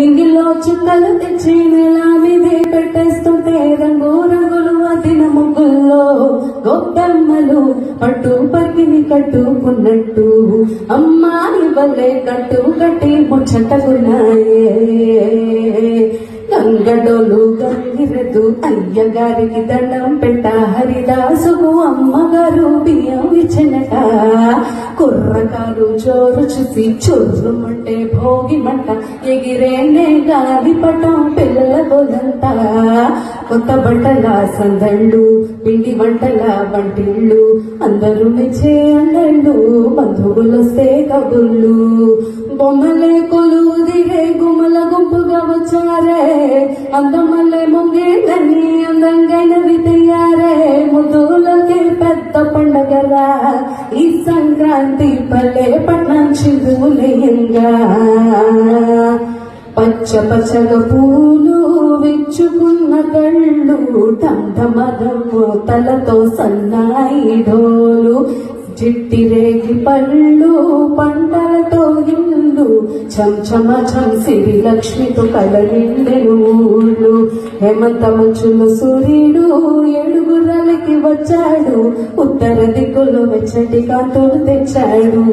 నింగిలో చుక్కలు తెచ్చి నెల మీదే పెట్టేస్తుంటే రంగు రంగులు అదిన ముగ్గుల్లో గొప్పమ్మలు పట్టు పక్కిని కట్టుకున్నట్టు అమ్మాయి వల్లే కట్టు కట్టి ముచ్చటకున్నాయే. గంగడోలు గంగిరెద్దు అయ్యగారికి దండం పెట్ట హరిదాసుకు అమ్మగారు బియ్యం ఇచ్చినట. కుర్రకారు జోరు చూసి చొర్రుమంటే భోగి మంట ఎగిరేనే గాలిపటం పిల్లల గోలంతా. కొత్త బట్టల సందళ్ళు పిండి వంటల వంటిళ్ళు అందరూ మెచ్చే అందళ్ళు బంధువులొస్తే కబుర్లు బొమ్మలే కొలుదిరే గుమ్మల గుంపుగా వచ్చారే. అందమల్లే ముంగేళ్ళని అందంగైనవి తయ్యారే. ముద్దులకే పెద్ద పండగరా ఈ సంక్రాంతి పల్లె పట్నం చిరులేయంగా. పచ్చ పచ్చగ పూలు విచ్చుకున్న కళ్ళు దండమదము తలతో సన్నాయి ఢోలు చిట్టిరేగి పళ్ళు పంటలతో ఇల్లు చంచమ సిరి లక్ష్మితో కలనిండెను ఊళ్ళు. హేమంత మంచుల సూర్యుడు ఏడుగుర్రాలకి వచ్చాడు. ఉత్తర దిక్కులు వెచ్చటి కాంతులు తెచ్చాడు.